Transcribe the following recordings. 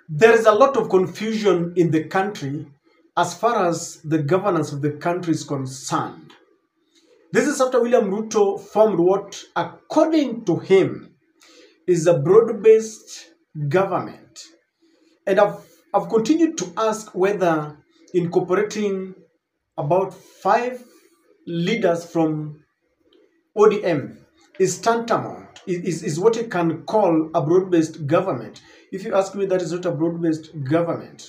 There is a lot of confusion in the country as far as the governance of the country is concerned. This is after William Ruto formed what, according to him, is a broad-based government. And I've continued to ask whether incorporating about 5 leaders from ODM is tantamount, is what you can call a broad-based government. If you ask me, that is not a broad-based government.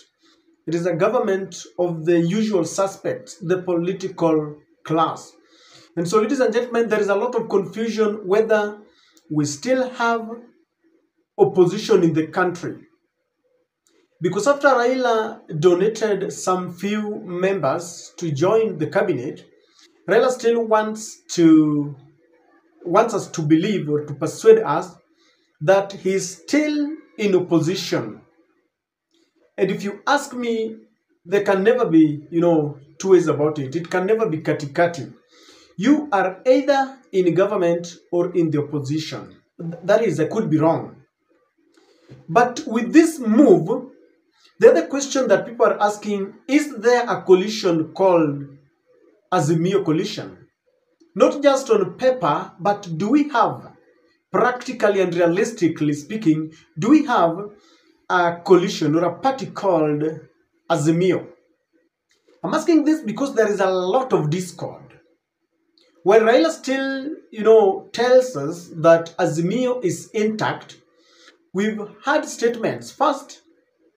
It is a government of the usual suspects, the political class. And so, ladies and gentlemen, there is a lot of confusion whether we still have opposition in the country. Because after Raila donated some few members to join the cabinet, Raila still wants us to believe or to persuade us that he is still in opposition. And if you ask me, there can never be, two ways about it. It can never be kati-kati. You are either in government or in the opposition. That is, I could be wrong. But with this move, the other question that people are asking, is there a coalition called AZIMIO coalition? Not just on paper, but do we have, practically and realistically speaking, do we have a coalition or a party called AZIMIO? I'm asking this because there is a lot of discord. While Raila still, tells us that AZIMIO is intact, we've had statements. First,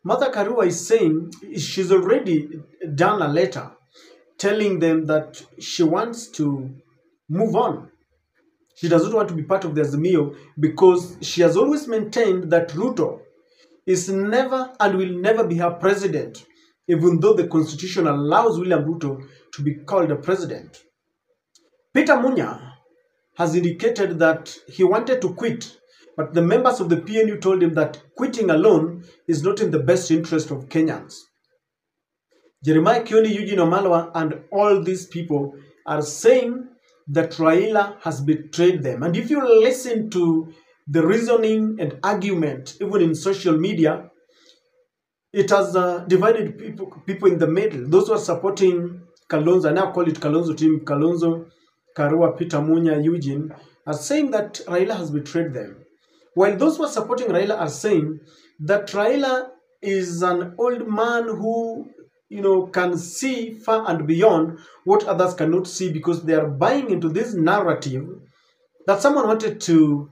Mother Karua is saying she's already done a letter telling them that she wants to move on. She doesn't want to be part of the AZIMIO because she has always maintained that Ruto is never and will never be her president, even though the constitution allows William Ruto to be called a president. Peter Munya has indicated that he wanted to quit, but the members of the PNU told him that quitting alone is not in the best interest of Kenyans. Jeremiah Kioni, Eugene Wamalwa, and all these people are saying that Raila has betrayed them. And if you listen to the reasoning and argument, even in social media, it has divided people in the middle. Those who are supporting Kalonzo, I now call it Kalonzo team, Kalonzo, Karua, Peter Munya, Eugene, are saying that Raila has betrayed them. While those who are supporting Raila are saying that Raila is an old man who, can see far and beyond what others cannot see, because they are buying into this narrative that someone wanted to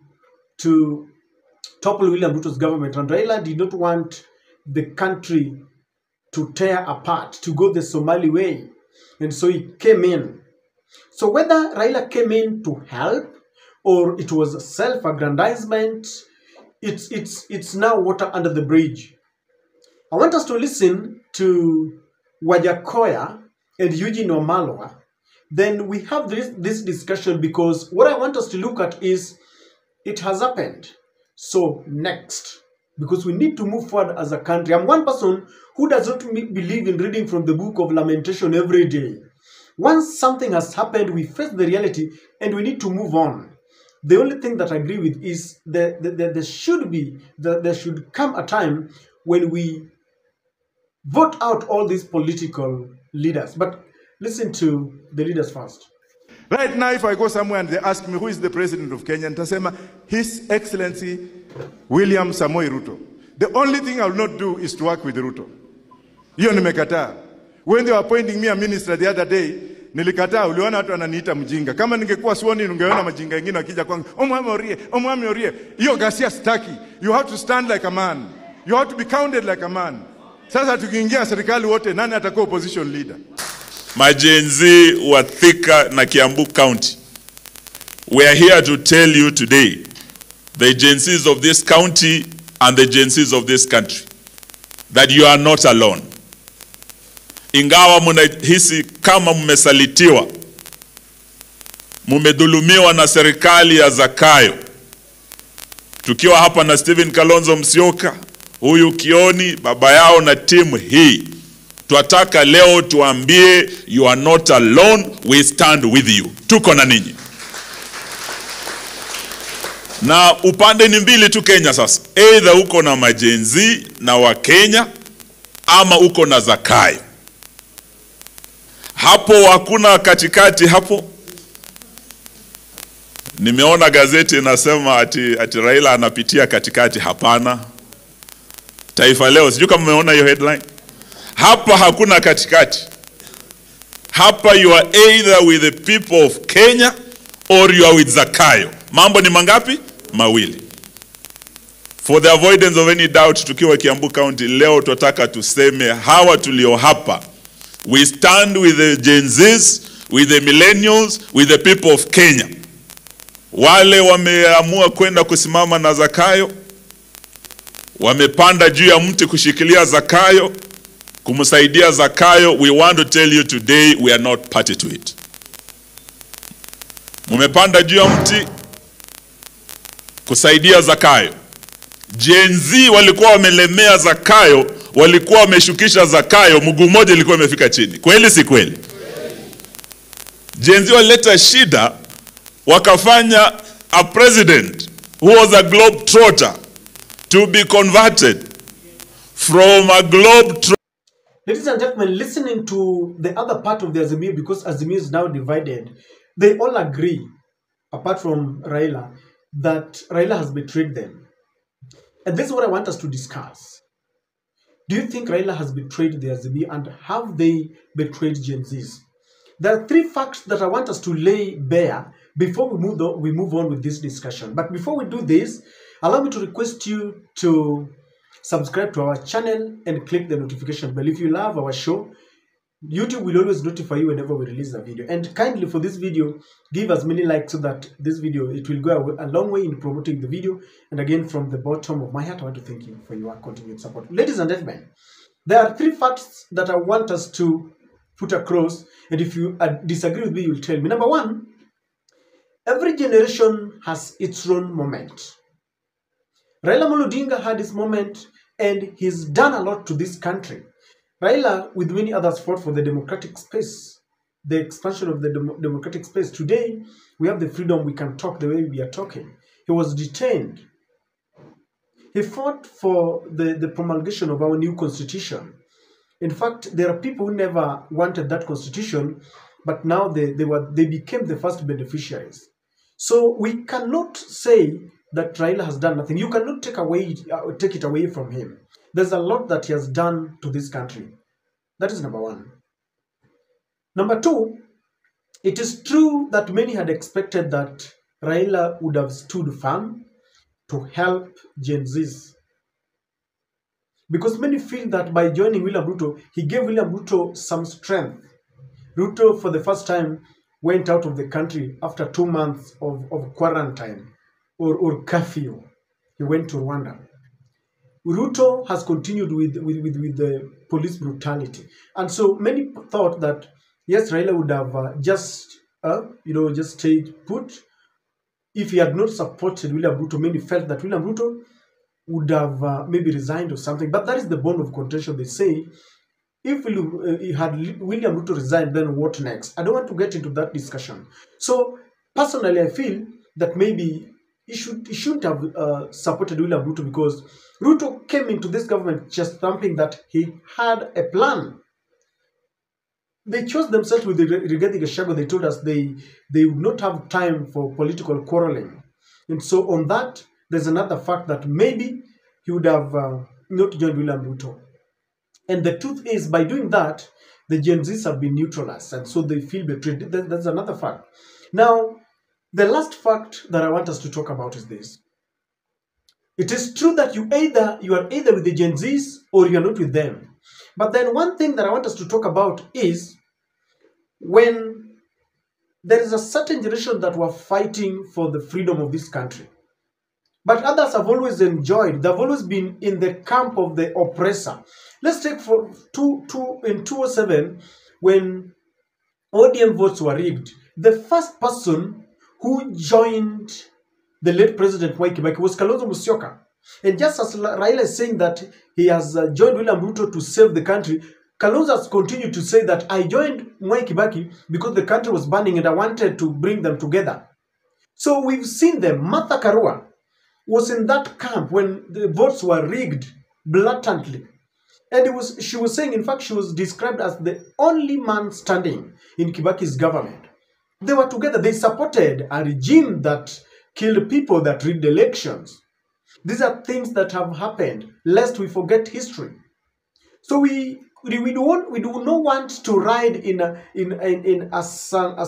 topple William Ruto's government, and Raila did not want the country to tear apart, to go the Somali way. And so he came in. So whether Raila came in to help or it was self-aggrandizement, it's now water under the bridge. I want us to listen to Wajakoya and Eugene Wamalwa. Then we have this discussion, because what I want us to look at is it has happened. So next, because we need to move forward as a country. I'm one person who does not believe in reading from the book of Lamentation every day. Once something has happened, we face the reality and we need to move on. The only thing that I agree with is that there should come a time when we vote out all these political leaders. But listen to the leaders first. Right now, if I go somewhere and they ask me who is the president of Kenya, nitasema His Excellency William Samoei Ruto. The only thing I will not do is to work with Ruto. Hiyo nimekataa. When they were appointing me a minister the other day, nilikataa. Uliona watu wananiita mjinga. Kama ningekuwa suoni, ungeona majinga wengine wakija kwangu, omwami orie. Hiyo gasia staki. You have to stand like a man. You have to be counted like a man. Sasa tukiingia serikali wote, nani atakuwa opposition leader? Majenzi wa Thika na Kiambu County, we are here to tell you today, the agencies of this county and the agencies of this country, that you are not alone. Ingawa mnahisi kama mmesalitiwa, mmedhulumiwa na serikali ya Zakayo. Tukiwa hapa na Stephen Kalonzo Musyoka, huyu Kioni, baba yao na timu hii, tuataka leo tuambie, you are not alone, we stand with you. Tuko na ninyi. Na upande ni mbili tu Kenya sasa. Either uko na majenzi na wa Kenya ama uko na Zakayo. Hapo hakuna katikati hapo. Nimeona gazeti inasema ati Raila anapitia katikati. Hapana. Taifa Leo, sijui kama umeona hiyo headline. Hapa hakuna katikati. Hapa you are either with the people of Kenya or you are with Zakayo. Mambo ni mangapi? Mawili. For the avoidance of any doubt, tukiwa Kiambu County leo tutaka tuseme hawa tulio hapa. We stand with the Gen Zs, with the millennials, with the people of Kenya. Wale wameamua kwenda kusimama na Zakayo, wamepanda juu ya mti kushikilia Zakayo, kumsaidia Zakayo, we want to tell you today we are not party to it. Mumepanda juu ya mti kusaidia Zakayo. Gen Z walikuwa wamelemea Zakayo, walikuwa wameshukisha Zakayo, mguu mmoja ilikuwa imefika chini. Kweli si kweli? Gen Z walileta shida, wakafanya a president who was a globetrotter to be converted from a globetrotter. Ladies and gentlemen, listening to the other part of the AZIMIO, because AZIMIO is now divided, they all agree, apart from Raila, that Raila has betrayed them. And this is what I want us to discuss. Do you think Raila has betrayed the AZIMIO, and have they betrayed Gen Zs? There are three facts that I want us to lay bare before we move on with this discussion. But before we do this, allow me to request you to subscribe to our channel and click the notification bell. If you love our show, YouTube will always notify you whenever we release a video. And kindly, for this video, give us many likes so that this video, it will go a long way in promoting the video. And again, from the bottom of my heart, I want to thank you for your continued support. Ladies and gentlemen, there are three facts that I want us to put across. And if you disagree with me, you will tell me. Number one, every generation has its own moment. Raila Amolo Odinga had his moment, and he's done a lot to this country. Raila, with many others, fought for the democratic space, the expansion of the democratic space. Today, we have the freedom, we can talk the way we are talking. He was detained. He fought for the promulgation of our new constitution. In fact, there are people who never wanted that constitution, but now they became the first beneficiaries. So we cannot say that Raila has done nothing. You cannot take it away from him. There's a lot that he has done to this country. That is number one. Number two, it is true that many had expected that Raila would have stood firm to help Gen Zs. Because many feel that by joining William Ruto, he gave William Ruto some strength. Ruto, for the first time, went out of the country after 2 months of quarantine or curfew. He went to Rwanda. Ruto has continued with the police brutality. And so many thought that, yes, Raila would have just stayed put. If he had not supported William Ruto, many felt that William Ruto would have maybe resigned or something. But that is the bone of contention. They say, if he had William Ruto resigned, then what next? I don't want to get into that discussion. So personally, I feel that maybe he shouldn't have supported William Ruto, because Ruto came into this government just thumping that he had a plan. They chose themselves with the Rigathi Gachagua. They told us they would not have time for political quarreling. And so on that, there's another fact that maybe he would have not joined William Ruto. And the truth is, by doing that, the Gen Zs have been neutralized, and so they feel betrayed. That's another fact. Now, the last fact that I want us to talk about is this. It is true that you are either with the Gen Zs or you are not with them. But then one thing that I want us to talk about is when there is a certain generation that were fighting for the freedom of this country. But others have always enjoyed, they've always been in the camp of the oppressor. Let's take for in 2007, when ODM votes were rigged, the first person who joined the late President Mwai Kibaki was Kalonzo Musyoka. And just as Raila is saying that he has joined William Ruto to save the country, Kalonzo has continued to say that I joined Mwai Kibaki because the country was burning and I wanted to bring them together. So we've seen them. Martha Karua, was in that camp when the votes were rigged blatantly. And she was saying, in fact, she was described as the only man standing in Kibaki's government. They were together. They supported a regime that killed people, that rigged elections. These are things that have happened, lest we forget history. So we do not want to ride in a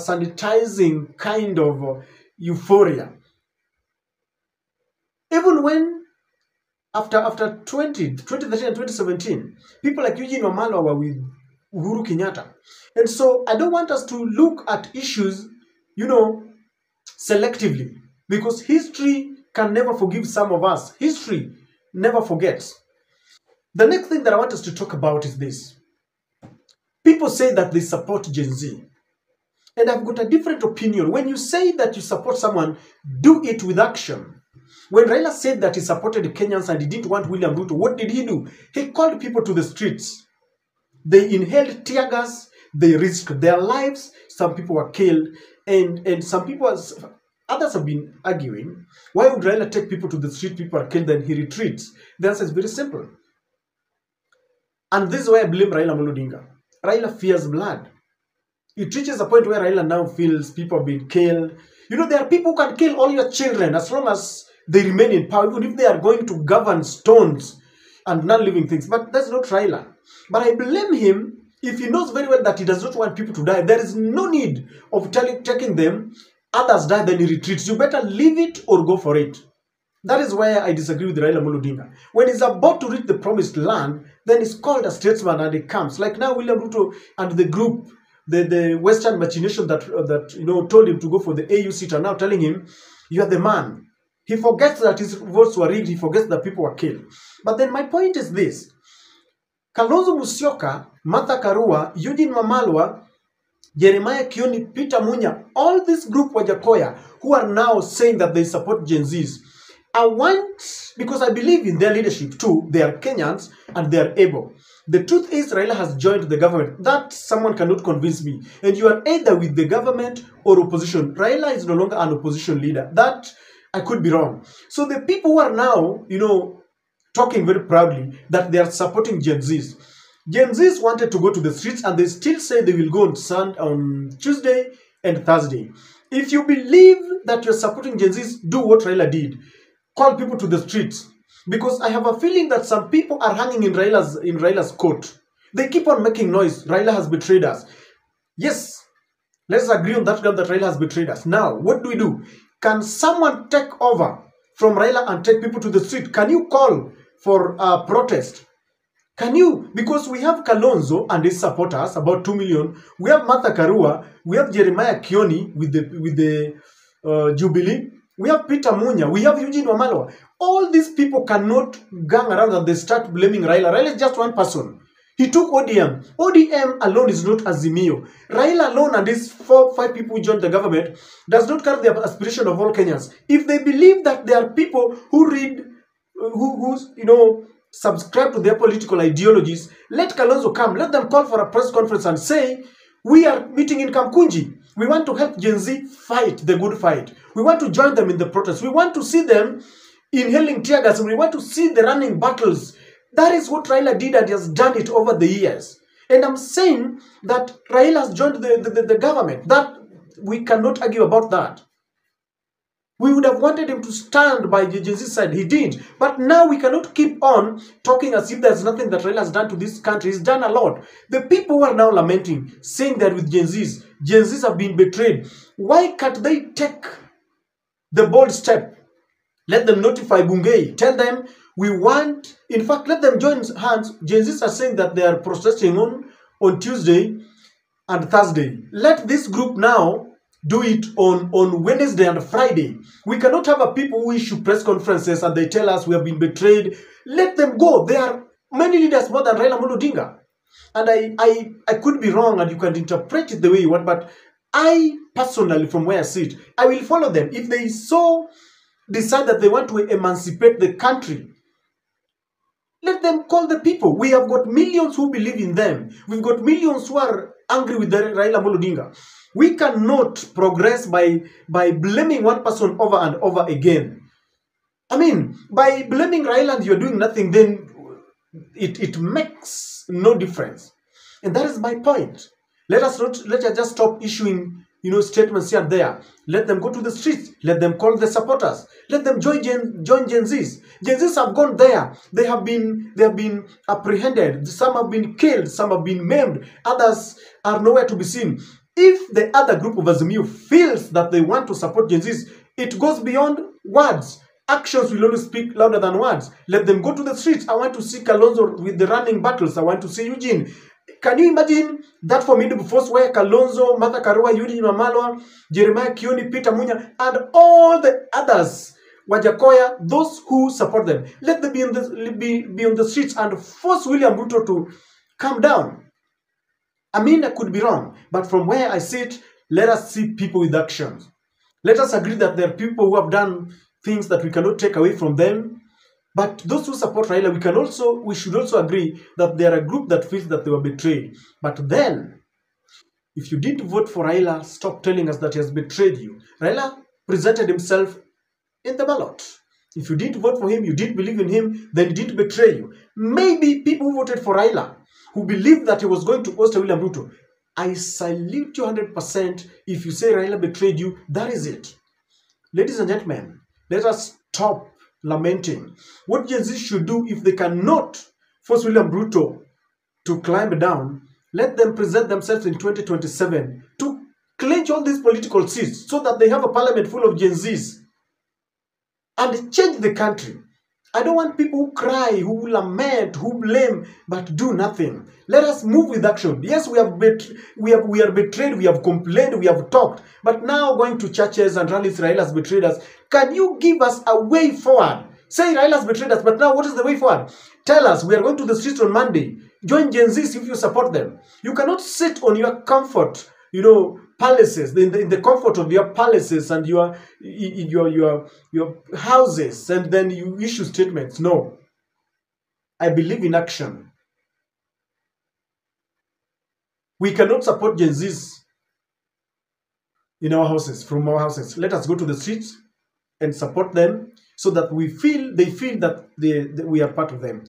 sanitizing kind of euphoria. Even when after 2013 and 2017, people like Eugene Wamalwa were with Uhuru Kenyatta. And so I don't want us to look at issues, selectively, because history can never forgive some of us. History never forgets. The next thing that I want us to talk about is this. People say that they support Gen Z. And I've got a different opinion. When you say that you support someone, do it with action. When Raila said that he supported Kenyans and he didn't want William Ruto, what did he do? He called people to the streets. They inhaled tear gas. They risked their lives. Some people were killed. And some people, others have been arguing, why would Raila take people to the street? People are killed, then he retreats. The answer is very simple. And this is why I blame Raila Odinga. Raila fears blood. It reaches a point where Raila now feels people have been killed. There are people who can kill all your children as long as they remain in power, even if they are going to govern stones and non-living things. But that's not Raila. But I blame him if he knows very well that he does not want people to die. There is no need of taking them. Others die, then he retreats. You better leave it or go for it. That is why I disagree with Raila Odinga. When he's about to reach the promised land, then he's called a statesman and he comes. Like now, William Ruto and the group, the Western machination that told him to go for the AU seat are now telling him, you are the man. He forgets that his votes were rigged. He forgets that people were killed. But then my point is this. Kalonzo Musyoka, Martha Karua, Eugene Wamalwa, Jeremiah Kioni, Peter Munya, all this group Wajakoya, who are now saying that they support Gen Zs. I want, because I believe in their leadership too, they are Kenyans and they are able. The truth is Raila has joined the government. That someone cannot convince me. And you are either with the government or opposition. Raila is no longer an opposition leader. That I could be wrong. So the people who are now, talking very proudly that they are supporting Gen Zs. Gen Zs wanted to go to the streets and they still say they will go on Tuesday and Thursday. If you believe that you're supporting Gen Zs, do what Raila did. Call people to the streets. Because I have a feeling that some people are hanging in Raila's coat. They keep on making noise. Raila has betrayed us. Yes, let's agree on that ground that Raila has betrayed us. Now, what do? Can someone take over from Raila and take people to the street? Can you call for a protest? Can you? Because we have Kalonzo and his supporters, about 2 million. We have Martha Karua. We have Jeremiah Kioni with the Jubilee. We have Peter Munya. We have Eugene Wamalwa. All these people cannot gang around and they start blaming Raila. Raila is just one person. He took ODM. ODM alone is not AZIMIO. Raila alone and these 4-5 people who joined the government does not carry the aspiration of all Kenyans. If they believe that there are people who read, who subscribe to their political ideologies, let Kalonzo come. Let them call for a press conference and say, we are meeting in Kamkunji. We want to help Gen Z fight the good fight. We want to join them in the protest. We want to see them inhaling tear gas. We want to see the running battles. That is what Raila did and he has done it over the years. And I'm saying that Raila has joined the government. That we cannot argue about that. We would have wanted him to stand by the Gen Z side. He did. But now we cannot keep on talking as if there's nothing that Raila has done to this country. He's done a lot. The people who are now lamenting, saying that with Gen Zs have been betrayed. Why can't they take the bold step? Let them notify Bungei. Tell them we want, in fact, let them join hands. Gen Zs are saying that they are protesting on Tuesday and Thursday. Let this group now do it on Wednesday and Friday. We cannot have a people who issue press conferences and they tell us we have been betrayed. Let them go. There are many leaders more than Raila Odinga. And I could be wrong and you can interpret it the way you want, but I personally, from where I sit, I will follow them. If they so decide that they want to emancipate the country, let them call the people. We have got millions who believe in them. We've got millions who are angry with Raila Odinga. We cannot progress by blaming one person over and over again. I mean, by blaming Raila and you're doing nothing, then it makes no difference. And that is my point. Let us just stop issuing, statements here and there. Let them go to the streets. Let them call the supporters. Let them join Gen Zs. Gen Zs have gone there. They have been apprehended. Some have been killed. Some have been maimed. Others are nowhere to be seen. If the other group of AZIMIO feels that they want to support Gen Zs, it goes beyond words. Actions will only speak louder than words. Let them go to the streets. I want to see Kalonzo with the running battles. I want to see Eugene. Can you imagine that formidable force where Kalonzo, Martha Karua, Eugene Wamalwa, Jeremiah Kioni, Peter Munya, and all the others, Wajakoya, those who support them, let them be on the streets and force William Ruto to calm down. I mean, I could be wrong, but from where I sit, let us see people with actions. Let us agree that there are people who have done things that we cannot take away from them. But those who support Raila, we should also agree that there are a group that feels that they were betrayed. But then, if you didn't vote for Raila, stop telling us that he has betrayed you. Raila presented himself in the ballot. If you didn't vote for him, you didn't believe in him, then he didn't betray you. Maybe people who voted for Raila, who believed that he was going to oust William Ruto, I salute you 100% if you say Raila betrayed you. That is it. Ladies and gentlemen, let us stop lamenting. What Gen Z should do, if they cannot force William Ruto to climb down, let them present themselves in 2027 to clinch all these political seats so that they have a parliament full of Gen Zs and change the country. I don't want people who cry, who lament, who blame, but do nothing. Let us move with action. Yes, we are betrayed, we have complained, we have talked, but now going to churches and rallies, Raila's betrayed us. Can you give us a way forward? Say Raila's betrayed us, but now what is the way forward? Tell us, we are going to the streets on Monday. Join Gen Zs if you support them. You cannot sit on your comfort, palaces, in the comfort of your palaces and your houses, and then you issue statements. No. I believe in action. We cannot support Gen Zs in our houses, from our houses. Let us go to the streets and support them so that they feel that we are part of them.